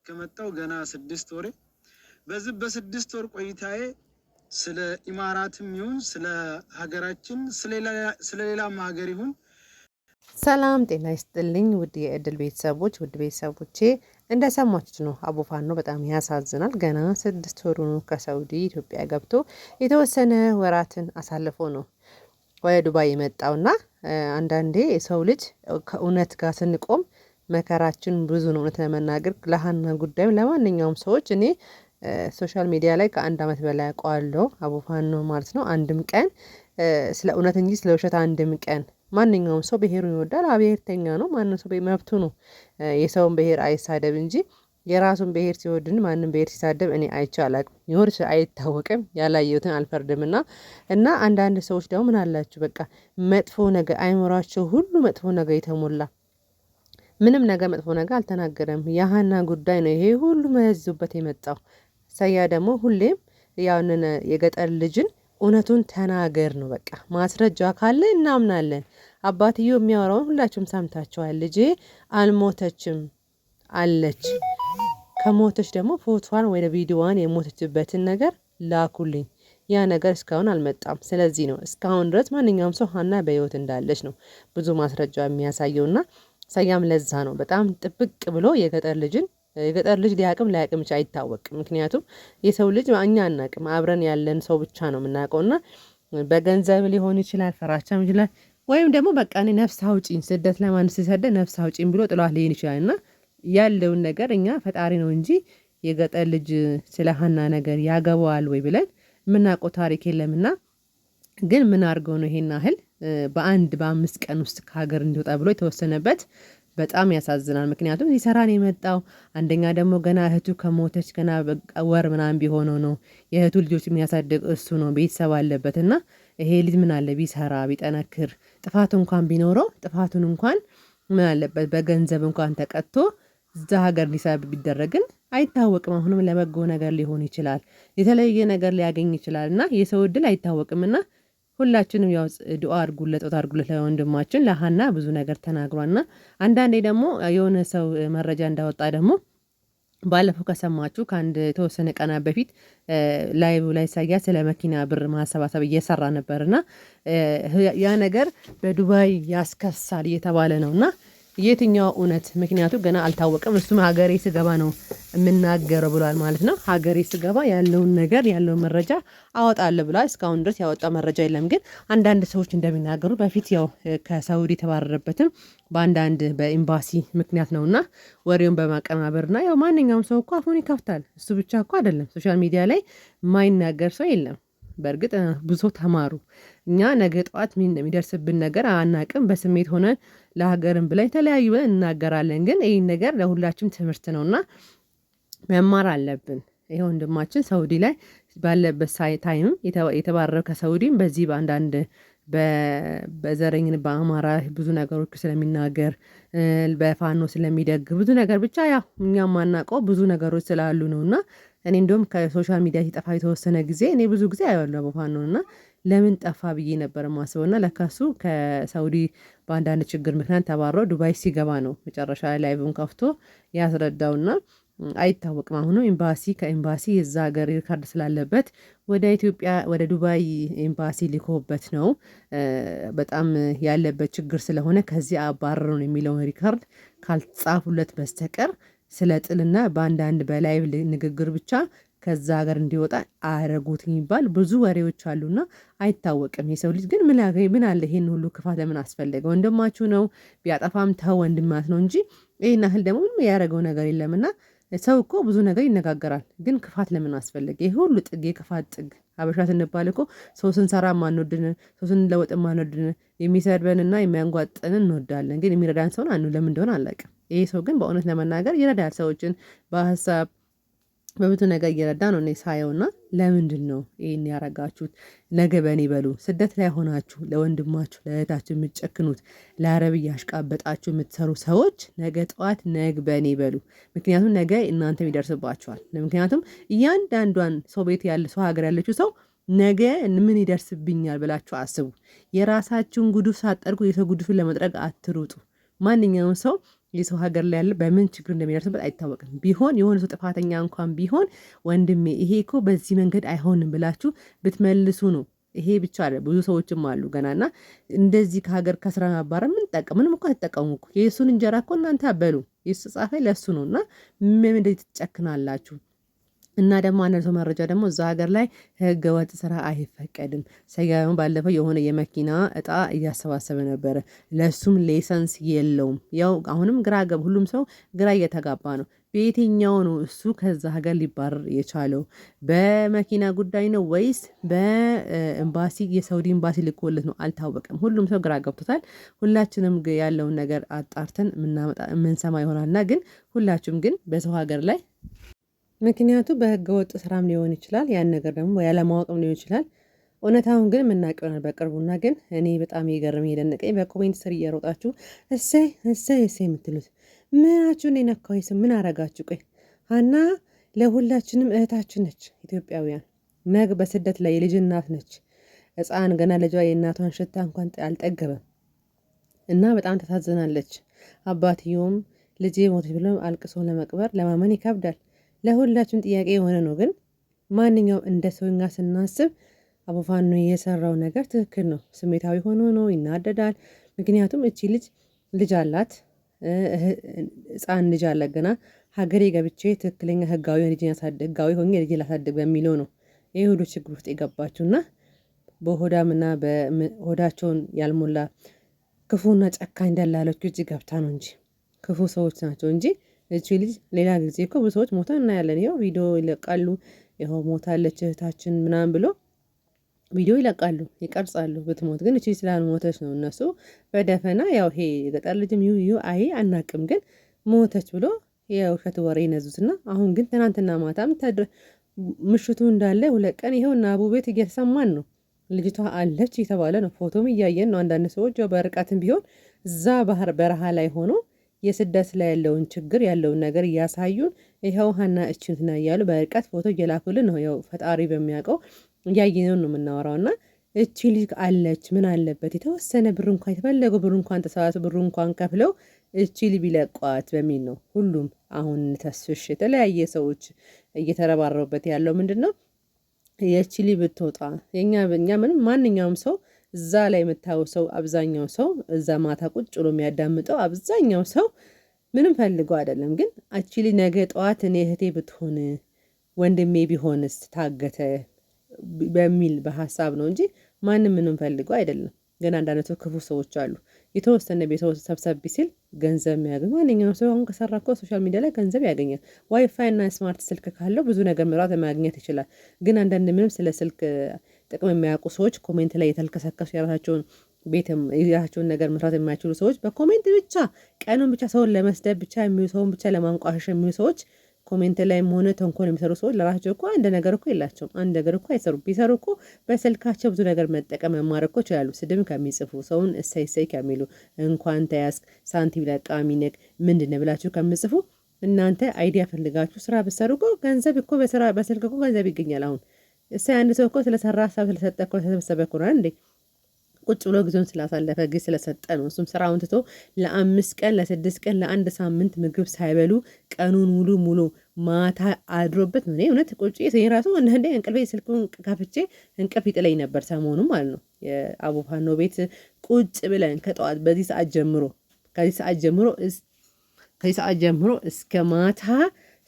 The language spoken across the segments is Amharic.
ከመጣው ገና 6 ወሬ። በዚህ በ6 ወር ቆይታዬ ስለ ኢማራትም ይሁን ስለ ሀገራችን ስለ ሌላም ሀገር ይሁን ሰላም ጤና ይስጥልኝ ውድ የእድል ቤተሰቦች ውድ ቤተሰቦቼ እንደሰማችሁት ነው። አቡፋኖ በጣም ያሳዝናል። ገና 6 ወሩ ነው ከሳውዲ ኢትዮጵያ ገብቶ የተወሰነ ወራትን አሳልፎ ነው ወደ ዱባይ የመጣውና አንዳንዴ የሰው ልጅ ከእውነት ጋር ስንቆም መከራችን ብዙ ነው። እውነት ለመናገር ለሀና ጉዳይም ለማንኛውም ሰዎች እኔ ሶሻል ሚዲያ ላይ ከ1 አመት በላይ አውቀዋለሁ አቡፋኖ ማለት ነው። አንድም ቀን ስለ እውነት እንጂ ስለ ውሸት አንድም ቀን ማንኛውም ሰው ብሔሩን ይወዳል። ብሔርተኛ ነው። ማንም ሰው መብቱ ነው የሰውን ብሔር አይሳደብ እንጂ የራሱን ብሔር ሲወድን ማንም ብሔር ሲሳደብ እኔ አይቼ አላቅም። ይኖር አይታወቅም። ያላየሁትን አልፈርድምና እና አንዳንድ ሰዎች ደግሞ ምን አላችሁ በቃ መጥፎ ነገር አይምሯቸው ሁሉ መጥፎ ነገር የተሞላ ምንም ነገር መጥፎ ነገር አልተናገረም። የሀና ጉዳይ ነው ይሄ ሁሉ መያዙበት የመጣው። ሰያ ደግሞ ሁሌም ያንን የገጠር ልጅን እውነቱን ተናገር ነው በቃ ማስረጃ ካለ እናምናለን። አባትየው የሚያወራውን ሁላችሁም ሰምታችኋል። ልጄ አልሞተችም አለች። ከሞተች ደግሞ ፎቶዋን ወይ ቪዲዮዋን የሞተችበትን ነገር ላኩልኝ። ያ ነገር እስካሁን አልመጣም። ስለዚህ ነው እስካሁን ድረስ ማንኛውም ሰው ሀና በህይወት እንዳለች ነው ብዙ ማስረጃ የሚያሳየውና ሰያም ለዛ ነው በጣም ጥብቅ ብሎ የገጠር ልጅ ሊያቅም ላያቅም አይታወቅም። ምክንያቱም የሰው ልጅ እኛ አናቅም፣ አብረን ያለን ሰው ብቻ ነው የምናውቀውና በገንዘብ ሊሆን ይችላል፣ ፈራቻም ይችላል፣ ወይም ደግሞ በቃ እኔ ነፍስ አውጪኝ ስደት ለማን ሲሰደድ ነፍስ አውጪኝ ብሎ ጥሏት ሊሆን ይችላል። እና ያለውን ነገር እኛ ፈጣሪ ነው እንጂ የገጠር ልጅ ስለ ሀና ነገር ያገባዋል ወይ ብለን የምናውቀው ታሪክ የለምና ግን ምን አድርገው ነው ይሄን ያህል በ5 ቀን ውስጥ ከሀገር እንዲወጣ ብሎ የተወሰነበት? በጣም ያሳዝናል። ምክንያቱም ሊሰራን የመጣው አንደኛ ደግሞ ገና እህቱ ከሞተች ገና ወር ምናምን ቢሆነው ነው። የእህቱ ልጆች የሚያሳድግ እሱ ነው፣ ቤተሰብ አለበት እና ይሄ ልጅ ምን አለ ቢሰራ ቢጠነክር፣ ጥፋቱ እንኳን ቢኖረው ጥፋቱን እንኳን ምን አለበት በገንዘብ እንኳን ተቀጥቶ እዛ ሀገር ሊሰራ ቢደረግን አይታወቅም። አሁንም ለበጎ ነገር ሊሆን ይችላል፣ የተለየ ነገር ሊያገኝ ይችላል እና የሰው እድል አይታወቅምና ሁላችንም ያው ዱአ አድርጉለት ለወንድማችን ለሀና ብዙ ነገር ተናግሯልና አንዳንዴ ደግሞ የሆነ ሰው መረጃ እንዳወጣ ደግሞ ባለፈው ከሰማችሁ ከአንድ የተወሰነ ቀናት በፊት ላይቭ ላይ ሳያ ስለ መኪና ብር ማሰባሰብ እየሰራ ነበርና ያ ነገር በዱባይ ያስከሳል እየተባለ ነውና የትኛው እውነት? ምክንያቱ ገና አልታወቀም። እሱም ሀገሬ ስገባ ነው የምናገረው ብሏል ማለት ነው። ሀገሬ ስገባ ያለውን ነገር ያለውን መረጃ አወጣለሁ ብሏል። እስካሁን ድረስ ያወጣው መረጃ የለም። ግን አንዳንድ ሰዎች እንደሚናገሩ በፊት ያው ከሳውዲ የተባረረበትም በአንዳንድ በኤምባሲ ምክንያት ነውና ወሬውን በማቀናበርና ያው ማንኛውም ሰው እኮ አፉን ይከፍታል። እሱ ብቻ እኮ አይደለም። ሶሻል ሚዲያ ላይ የማይናገር ሰው የለም። በእርግጥ ብዙ ተማሩ። እኛ ነገ ጠዋት ምን እንደሚደርስብን ነገር አናቅም። በስሜት ሆነን ለሀገርም ብለን የተለያዩ ብለን እናገራለን። ግን ይህን ነገር ለሁላችንም ትምህርት ነውና መማር አለብን። ይሄ ወንድማችን ሳውዲ ላይ ባለበት ታይም የተባረረ ከሳውዲም በዚህ በአንዳንድ በዘረኝን በአማራ ብዙ ነገሮች ስለሚናገር በፋኖ ስለሚደግ ብዙ ነገር ብቻ ያው እኛ ማናውቀው ብዙ ነገሮች ስላሉ ነውና እኔ እንደውም ከሶሻል ሚዲያ ሲጠፋ የተወሰነ ጊዜ እኔ ብዙ ጊዜ አየዋለሁ በፋኖ እና ለምን ጠፋ ብዬ ነበር የማስበውና ለካሱ ከሳውዲ በአንዳንድ ችግር ምክንያት ተባሮ ዱባይ ሲገባ ነው መጨረሻ ላይቭን ከፍቶ ያስረዳውና አይታወቅም። አሁን ኤምባሲ ከኤምባሲ የዛ ሀገር ሪካርድ ስላለበት ወደ ኢትዮጵያ ወደ ዱባይ ኤምባሲ ሊኮበት ነው። በጣም ያለበት ችግር ስለሆነ ከዚህ አባረሩን የሚለውን ሪካርድ ካልጻፉለት በስተቀር ስለ ጥልና በአንዳንድ በላይቭ ንግግር ብቻ ከዛ ሀገር እንዲወጣ አያረጉት የሚባል ብዙ ወሬዎች አሉና አይታወቅም። የሰው ልጅ ግን ምን አለ ይሄን ሁሉ ክፋት ለምን አስፈለገ? ወንድማችሁ ነው ቢያጠፋም ተው ወንድማት ነው እንጂ ይሄን ያህል ደግሞ ምንም ያደረገው ነገር የለምና ሰው እኮ ብዙ ነገር ይነጋገራል። ግን ክፋት ለምን አስፈለገ? ይሄ ሁሉ ጥግ የክፋት ጥግ። ሀበሻ ስንባል እኮ ሰው ስንሰራ ማንወድን፣ ሰው ስንለወጥ ማንወድን፣ የሚሰድበንና የሚያንጓጥንን እንወዳለን። ግን የሚረዳን ሰውን ለምን እንደሆነ አላውቅም። ይሄ ሰው ግን በእውነት ለመናገር ይረዳል ሰዎችን በሀሳብ በብዙ ነገር እየረዳ ነው እኔ ሳየውና ለምንድን ነው ይሄን ያረጋችሁት? ነገ በኔ በሉ። ስደት ላይ ሆናችሁ ለወንድማችሁ ለእህታችሁ የምትጨክኑት ለአረብ እያሽቃበጣችሁ የምትሰሩ ሰዎች ነገ ጠዋት ነግ በኔ በሉ። ምክንያቱም ነገ እናንተም ይደርስባችኋል። ምክንያቱም እያንዳንዷን ሰው ቤት ያለ ሰው ሀገር ያለችው ሰው ነገ ምን ይደርስብኛል ብላችሁ አስቡ። የራሳችሁን ጉዱፍ ሳትጠርጉ የሰው ጉዱፍን ለመጥረግ አትሩጡ። ማንኛውም ሰው የሰው ሀገር ላይ ያለ በምን ችግር እንደሚደርስበት አይታወቅም። ቢሆን የሆነ ሰው ጥፋተኛ እንኳን ቢሆን ወንድሜ ይሄ እኮ በዚህ መንገድ አይሆንም ብላችሁ ብትመልሱ ነው። ይሄ ብቻ አለ ብዙ ሰዎችም አሉ ገናና እንደዚህ ከሀገር ከስራ ማባረር ምን ጠቀም? ምንም እኮ አትጠቀሙ እኮ የእሱን እንጀራ እኮ እናንተ አበሉ። የእሱ ጻፈ ለእሱ ነው እና ምን እንደዚህ ትጨክናላችሁ? እና ደግሞ አንድ ሰው መረጃ ደግሞ እዛ ሀገር ላይ ህገ ወጥ ስራ አይፈቀድም። ሰያዩ ባለፈው የሆነ የመኪና እጣ እያሰባሰበ ነበረ። ለሱም ሌሰንስ የለውም። ያው አሁንም ሁሉም ሰው ግራ እየተጋባ ነው። በየትኛው ነው እሱ ከዛ ሀገር ሊባረር የቻለው? በመኪና ጉዳይ ነው ወይስ በኤምባሲ የሳውዲ ኤምባሲ ልኮለት ነው? አልታወቀም። ሁሉም ሰው ግራ ገብቶታል። ሁላችንም ያለውን ነገር አጣርተን የምንሰማ ይሆናልና ግን ሁላችሁም ግን በሰው ሀገር ላይ ምክንያቱ በህገ ወጥ ስራም ሊሆን ይችላል። ያን ነገር ደግሞ ያለማወቅም ሊሆን ይችላል። እውነታውን ግን የምናውቀው ይሆናል በቅርቡና ግን እኔ በጣም የገረመኝ የደነቀኝ በኮሜንት ስር እየሮጣችሁ እሰይ እሰይ እሰይ የምትሉት ምናችሁን የነካው ስም ምን አረጋችሁ? ቆይ ሀና ለሁላችንም እህታችን ነች። ኢትዮጵያውያን ነግ በስደት ላይ የልጅ እናት ነች። ህፃን ገና ልጇ የእናቷን ሽታ እንኳን አልጠገበም እና በጣም ተሳዝናለች። አባትየውም ልጄ ሞት ብሎ አልቅሶ ለመቅበር ለማመን ይከብዳል። ለሁላችን ጥያቄ የሆነ ነው። ግን ማንኛውም እንደ ሰውኛ ስናስብ አቡፋኖ የሰራው ነገር ትክክል ነው። ስሜታዊ ሆኖ ነው ይናደዳል። ምክንያቱም እቺ ልጅ አላት፣ ህፃን ልጅ አላት ገና ሀገሬ ገብቼ ትክክለኛ ህጋዊ ሆኜ ልጅ ላሳድግ በሚለው ነው ይህ ሁሉ ችግር ውስጥ የገባችውና በሆዳምና በሆዳቸውን ያልሞላ ክፉና ጨካኝ ደላሎች እጅ ገብታ ነው እንጂ ክፉ ሰዎች ናቸው እንጂ እቺ ልጅ ሌላ ጊዜ እኮ ብዙ ሰዎች ሞታ እናያለን። ይኸው ቪዲዮ ይለቃሉ። ይኸው ሞታለች እህታችን ምናምን ብሎ ቪዲዮ ይለቃሉ፣ ይቀርጻሉ። ብትሞት ግን እቺ ስላልሞተች ነው እነሱ በደፈና ያው ይሄ የገጠር ልጅም አይ አናቅም ግን ሞተች ብሎ የውሸት ወሬ ይነዙትና አሁን ግን ትናንትና ማታም ምሽቱ እንዳለ 2 ቀን ይኸው እና አቡ ቤት እየተሰማን ነው። ልጅቷ አለች የተባለ ነው። ፎቶም እያየን ነው። አንዳንድ ሰዎች ያው በርቀትም ቢሆን እዛ በረሃ ላይ ሆኖ የስደት ላይ ያለውን ችግር ያለውን ነገር እያሳዩን ይኸው ሀና እችንትና እያሉ በርቀት ፎቶ እየላኩልን ነው። ያው ፈጣሪ በሚያውቀው እያየነው ነው የምናወራውና እቺ ልጅ አለች ምን አለበት የተወሰነ ብር እንኳን የተፈለገው ብር እንኳን ተሰባስበው ብር እንኳን ከፍለው እቺ ልጅ ቢለቋት በሚል ነው ሁሉም አሁን ተስፍሽ የተለያየ ሰዎች እየተረባረቡበት ያለው ምንድነው የቺ ልጅ ብትወጣ እኛ ምንም ማንኛውም ሰው እዛ ላይ የምታየው ሰው አብዛኛው ሰው እዛ ማታ ቁጭ ብሎ የሚያዳምጠው አብዛኛው ሰው ምንም ፈልገው አይደለም። ግን እቺ ልጅ ነገ ጠዋት እኔ እህቴ ብትሆን ወንድሜ ቢሆንስ ታገተ በሚል በሐሳብ ነው እንጂ ማንም ምንም ፈልገው አይደለም። ግን አንዳንድ ክፉ ሰዎች አሉ። የተወሰነ ቤተሰብ ሰብሰብ ሲል ገንዘብ የሚያገኝ ማንኛውም ሰው አሁን ከሰራ እኮ ሶሻል ሚዲያ ላይ ገንዘብ ያገኛል። ዋይፋይ እና ስማርት ስልክ ካለው ብዙ ነገር ምራት ማግኘት ይችላል። ግን አንዳንድ ምንም ስለ ስልክ ጥቅም የሚያውቁ ሰዎች ኮሜንት ላይ የተልከሰከሱ የራሳቸውን ነገር መስራት የማይችሉ ሰዎች በኮሜንት ብቻ ቀኑን ብቻ ሰውን ለመስደብ ብቻ የሚሉ ሰውን ብቻ ለማንቋሸሽ የሚሉ ሰዎች ኮሜንት ላይም ሆነ ተንኮል የሚሰሩ ሰዎች ለራሳቸው እኮ አንድ ነገር እኮ የላቸውም። አንድ ነገር እኮ አይሰሩም። ቢሰሩ እኮ በስልካቸው ብዙ ነገር መጠቀም መማር እኮ ይችላሉ። ስድም ከሚጽፉ ሰውን እሰይ ከሚሉ እንኳን ተያዝክ ሳንቲም ለቃሚነክ ምንድነው ብላችሁ ከምጽፉ እናንተ አይዲያ ፈልጋችሁ ስራ ብትሰሩ እኮ ገንዘብ እኮ በስልክ እኮ ገንዘብ ይገኛል። አሁን አንድ ሰው እኮ ስለሰራ ሀሳብ ስለሰጠ እኮ ስለተሰበሰበ እኮ ነው እንዴ ቁጭ ብሎ ጊዜውን ስላሳለፈ ጊዜ ስለሰጠ ነው። እሱም ስራውን ትቶ ለ5 ቀን ለ6 ቀን ለ1 ሳምንት ምግብ ሳይበሉ ቀኑን ሙሉ ማታ አድሮበት ነው። እውነት ቁጭ ራሱ አንዳንዴ እንቅልፌ ስልኩን ከፍቼ እንቅልፍ ይጥለኝ ነበር ሰሞኑን ማለት ነው። የአቡፋኖ ቤት ቁጭ ብለን ከጠዋት ከዚህ ሰዓት ጀምሮ እስከ ማታ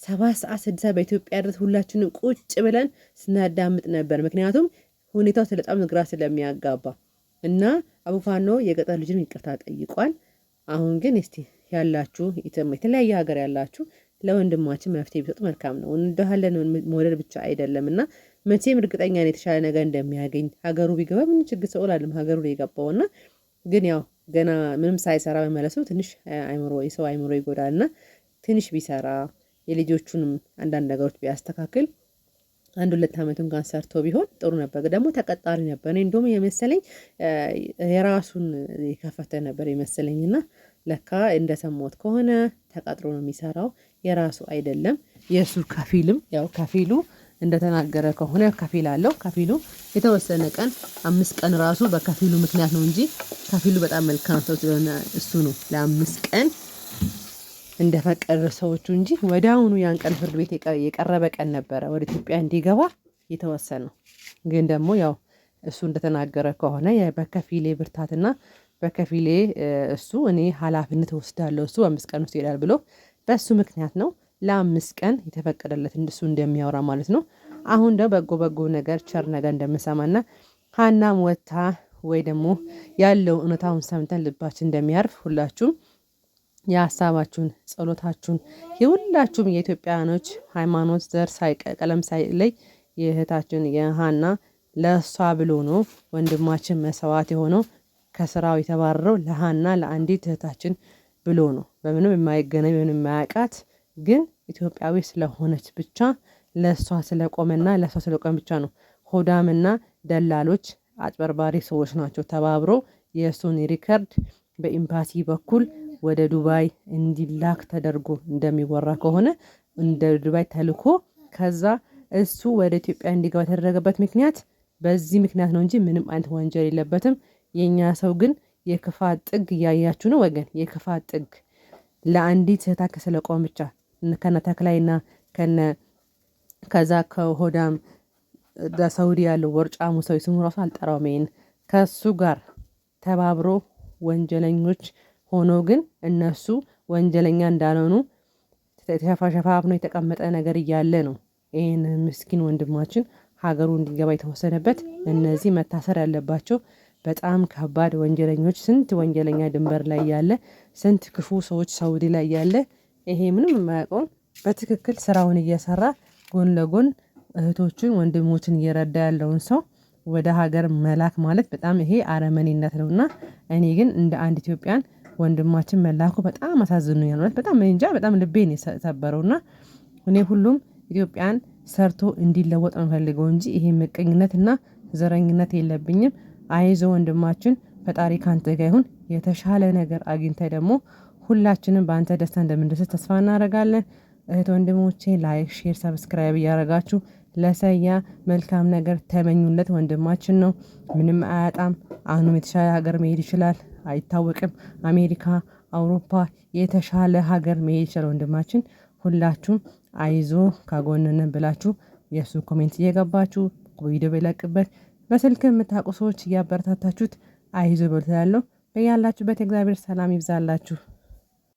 7 ሰዓት 6 ሰዓት በኢትዮጵያ ድረስ ሁላችንም ቁጭ ብለን ስናዳምጥ ነበር። ምክንያቱም ሁኔታው በጣም ግራ ስለሚያጋባ እና አቡፋኖ የገጠር ልጅን ይቅርታ ጠይቋል። አሁን ግን እስቲ ያላችሁ የተለያየ ሀገር ያላችሁ ለወንድማችን መፍትሄ ቢሰጡ መልካም ነው። እንደሃለን ሞዴል ብቻ አይደለም እና መቼም እርግጠኛ ነኝ የተሻለ ነገር እንደሚያገኝ ሀገሩ ቢገባ ምን ችግር ሰው አይደለም ሀገሩ ላይ የገባውና ግን ያው ገና ምንም ሳይሰራ በመለሱ ትንሽ የሰው አይምሮ ይጎዳልና ትንሽ ቢሰራ የልጆቹንም አንዳንድ ነገሮች ቢያስተካክል 1-2 አመት እንኳን ሰርቶ ቢሆን ጥሩ ነበር። ደግሞ ተቀጣሪ ነበር። እኔ እንደውም የመሰለኝ የራሱን የከፈተ ነበር የመሰለኝና ለካ እንደሰማሁት ከሆነ ተቀጥሮ ነው የሚሰራው የራሱ አይደለም። የሱ ከፊሉ እንደተናገረ ከሆነ ከፊል አለው። ከፊሉ የተወሰነ ቀን 5 ቀን ራሱ በከፊሉ ምክንያት ነው እንጂ ከፊሉ በጣም መልካም ሰው ስለሆነ እሱ ነው ለ5 ቀን እንደፈቀደ ሰዎቹ እንጂ ወዲያውኑ ያን ቀን ፍርድ ቤት የቀረበ ቀን ነበረ ወደ ኢትዮጵያ እንዲገባ የተወሰነው። ግን ደግሞ ያው እሱ እንደተናገረ ከሆነ በከፊሌ ብርታትና በከፊሌ እሱ እኔ ኃላፊነት ወስዳለሁ እሱ 5 ቀን ውስጥ ይሄዳል ብሎ በሱ ምክንያት ነው ለ5 ቀን የተፈቀደለት እንደሱ እንደሚያወራ ማለት ነው። አሁን ደግሞ በጎ ነገር ቸር ነገር እንደምሰማና ሀናም ወታ ወይ ደግሞ ያለው እውነታውን ሰምተን ልባችን እንደሚያርፍ ሁላችሁም የሀሳባችሁን ጸሎታችሁን የሁላችሁም የኢትዮጵያኖች ሃይማኖት ዘር ቀለም ሳይለይ የእህታችን የሀና ለእሷ ብሎ ነው ወንድማችን መስዋዕት የሆነው ከስራው የተባረረው ለሀና ለአንዲት እህታችን ብሎ ነው። በምንም የማይገናኝ ምንም የማያውቃት ግን ኢትዮጵያዊ ስለሆነች ብቻ ለእሷ ስለቆመና ለእሷ ስለቆመ ብቻ ነው። ሆዳምና ደላሎች አጭበርባሪ ሰዎች ናቸው ተባብሮ የእሱን ሪከርድ በኤምባሲ በኩል ወደ ዱባይ እንዲላክ ተደርጎ እንደሚወራ ከሆነ እንደ ዱባይ ተልኮ ከዛ እሱ ወደ ኢትዮጵያ እንዲገባ የተደረገበት ምክንያት በዚህ ምክንያት ነው እንጂ ምንም አይነት ወንጀል የለበትም። የኛ ሰው ግን የክፋት ጥግ እያያችሁ ነው ወገን፣ የክፋት ጥግ ለአንዲት እህታችን ስለቆመ ብቻ ከነ ተክላይና ከዛ ከሆዳም ሳውዲ ያለው ወርጫሙ ሰው ስሙ ራሱ አልጠራውም። ይሄን ከሱ ጋር ተባብሮ ወንጀለኞች ሆኖ ግን እነሱ ወንጀለኛ እንዳልሆኑ ተሸፋፍኖ የተቀመጠ ነገር እያለ ነው ይሄን ምስኪን ወንድማችን ሀገሩ እንዲገባ የተወሰነበት። እነዚህ መታሰር ያለባቸው በጣም ከባድ ወንጀለኞች፣ ስንት ወንጀለኛ ድንበር ላይ ያለ፣ ስንት ክፉ ሰዎች ሳውዲ ላይ ያለ፣ ይሄ ምንም የማያውቀውን በትክክል ስራውን እየሰራ ጎን ለጎን እህቶችን ወንድሞችን እየረዳ ያለውን ሰው ወደ ሀገር መላክ ማለት በጣም ይሄ አረመኔነት ነውና እኔ ግን እንደ አንድ ኢትዮጵያን ወንድማችን መላኩ በጣም አሳዝኖኛል። ማለት በጣም እንጃ በጣም ልቤን የሰበረውና እኔ ሁሉም ኢትዮጵያን ሰርቶ እንዲለወጥ ነው ፈልገው እንጂ ይሄ ምቀኝነትና ዘረኝነት የለብኝም። አይዞ ወንድማችን ፈጣሪ ካንተ ጋር ይሁን። የተሻለ ነገር አግኝተህ ደግሞ ሁላችንም በአንተ ደስታ እንደምንደሰት ተስፋ እናደርጋለን። እህት ወንድሞቼ ላይክ፣ ሼር፣ ሰብስክራይብ እያደረጋችሁ ለሰያ መልካም ነገር ተመኙለት። ወንድማችን ነው፣ ምንም አያጣም። አሁንም የተሻለ ሀገር መሄድ ይችላል፣ አይታወቅም። አሜሪካ፣ አውሮፓ የተሻለ ሀገር መሄድ ይችላል ወንድማችን። ሁላችሁም አይዞ ካጎንነን ብላችሁ የእሱ ኮሜንት እየገባችሁ ቪዲዮ በለቅበት በስልክ የምታውቁ ሰዎች እያበረታታችሁት አይዞ በሉት ያለው በያላችሁበት እግዚአብሔር ሰላም ይብዛላችሁ።